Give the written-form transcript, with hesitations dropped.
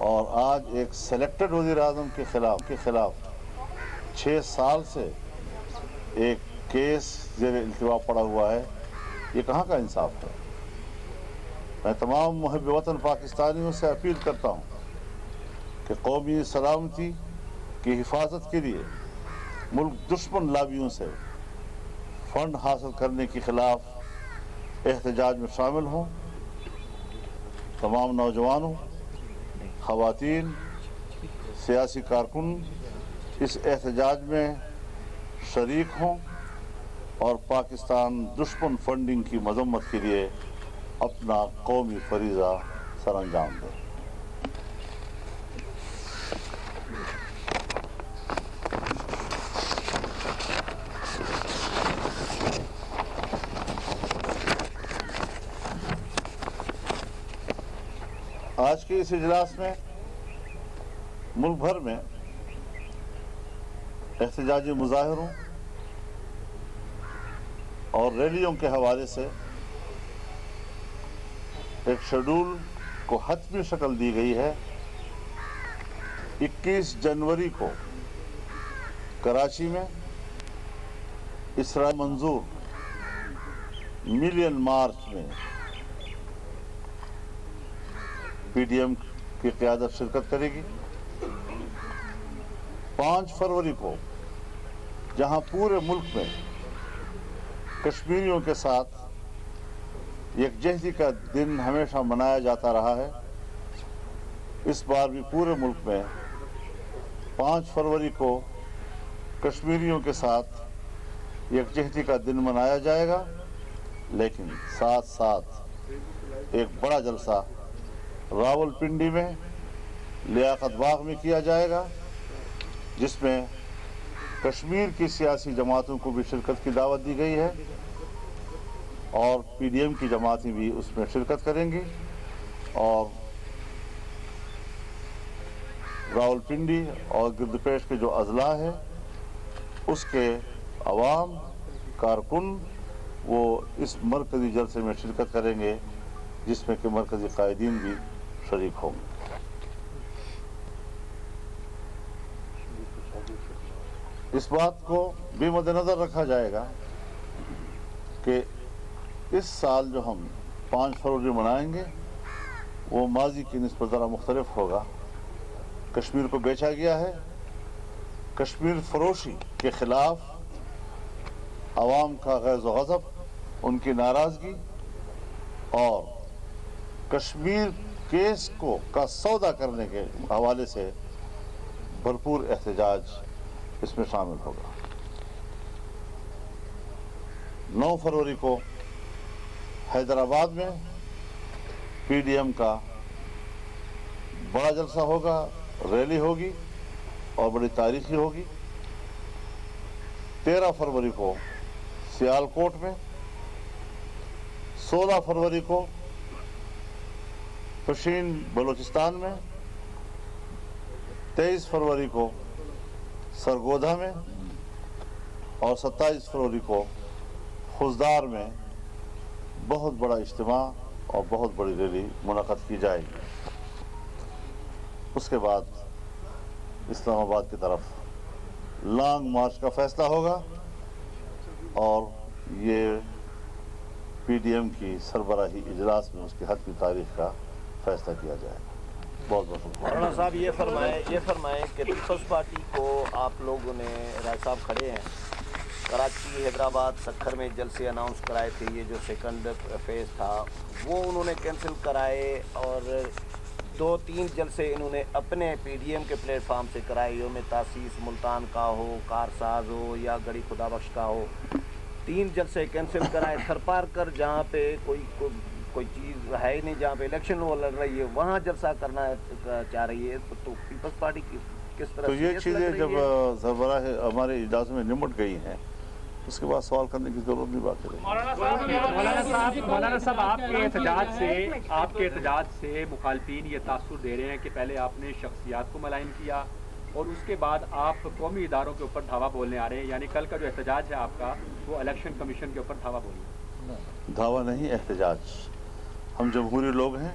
اور آج ایک سلیکٹڈ وزیر اعظم کے خلاف 6 سال سے ایک کیس زیر التوا پڑا ہوا ہے، یہ کہاں کا انصاف ہے؟ میں تمام محب وطن پاکستانیوں سے اپیل کرتا ہوں کہ قومی سلامتی کی حفاظت کے لیے ملک دشمن لابیوں سے فنڈ حاصل کرنے کے خلاف احتجاج میں شامل ہوں۔ تمام نوجوانوں، خواتین، سیاسی کارکن اس احتجاج میں شریک ہوں اور پاکستان دشمن فنڈنگ کی مذمت کے لیے اپنا قومی فریضہ سر انجام دیں۔ آج کے اس اجلاس میں ملک بھر میں احتجاجی مظاہروں اور ریلیوں کے حوالے سے ایک شیڈول کو حتمی شکل دی گئی ہے۔ 21 جنوری کو کراچی میں اسرائیل منظور ملین مارچ میں پی ڈی ایم کی قیادت شرکت کرے گی۔ 5 فروری کو جہاں پورے ملک میں کشمیریوں کے ساتھ یکجہتی کا دن ہمیشہ منایا جاتا رہا ہے، اس بار بھی پورے ملک میں 5 فروری کو کشمیریوں کے ساتھ یکجہتی کا دن منایا جائے گا، لیکن ساتھ ساتھ ایک بڑا جلسہ راول پنڈی میں لیاقت باغ میں کیا جائے گا، جس میں کشمیر کی سیاسی جماعتوں کو بھی شرکت کی دعوت دی گئی ہے اور پی ڈی ایم کی جماعتیں بھی اس میں شرکت کریں گی، اور راول پنڈی اور گردپیش کے جو اضلاع ہے اس کے عوام کارکن وہ اس مرکزی جلسے میں شرکت کریں گے، جس میں کہ مرکزی قائدین بھی شریک ہوں گے۔ اس بات کو بھی مد نظر رکھا جائے گا کہ اس سال جو ہم 5 فروری منائیں گے وہ ماضی کی نسبت ذرا مختلف ہوگا۔ کشمیر کو بیچا گیا ہے، کشمیر فروشی کے خلاف عوام کا غیظ و غضب، ان کی ناراضگی اور کشمیر کیس کا سودا کرنے کے حوالے سے بھرپور احتجاج اس میں شامل ہوگا۔ 9 فروری کو حیدرآباد میں پی ڈی ایم کا بڑا جلسہ ہوگا، ریلی ہوگی اور بڑی تاریخی ہوگی۔ 13 فروری کو سیالکوٹ میں، 16 فروری کو پشین بلوچستان میں، 23 فروری کو سرگودھا میں اور 27 فروری کو خزدار میں بہت بڑا اجتماع اور بہت بڑی ریلی منعقد کی جائے گی۔ اس کے بعد اسلام آباد کی طرف لانگ مارچ کا فیصلہ ہوگا اور یہ پی ڈی ایم کی سربراہی اجلاس میں اس کی حتمی تاریخ کا فیصلہ کیا جائے گا۔ بہت بہت شکریہ۔ مولانا صاحب یہ فرمائیں کہ پیپلز پارٹی کو آپ لوگوں نے، راج صاحب کھڑے ہیں، کراچی، حیدرآباد، سکھر میں جلسے اناؤنس کرائے تھے، یہ جو سیکنڈ فیز تھا وہ انہوں نے کینسل کرائے اور 2-3 جلسے انہوں نے اپنے پی ڈی ایم کے پلیٹ فارم سے کرائے، یوم تاسیس ملتان کا ہو، کارساز ہو یا گڑھی خدا بخش کا ہو، 3 جلسے کینسل کرائے۔ تھرپار کر جہاں پہ کوئی چیز ہے ہی نہیں، جہاں پہ الیکشن وہ لڑ رہی ہے وہاں جلسہ کرنا چاہ رہی ہے، تو پیپلز پارٹی کس طرح؟ تو یہ چیزیں جب سربراہ ہمارے اجلاس میں نمٹ گئی ہیں اس کے بعد سوال کرنے کی ضرورت نہیں باقی رہی۔ مولانا صاحب آپ کے احتجاج سے مخالفین یہ تاثر دے رہے ہیں کہ پہلے آپ نے شخصیات کو ملائم کیا اور اس کے بعد آپ قومی اداروں کے اوپر دھاوا بولنے آ رہے ہیں، یعنی کل کا جو احتجاج ہے آپ کا وہ الیکشن کمیشن کے اوپر دھاوا بولنا ہے۔ دھاوا نہیں، احتجاج۔ ہم جمہوری لوگ ہیں،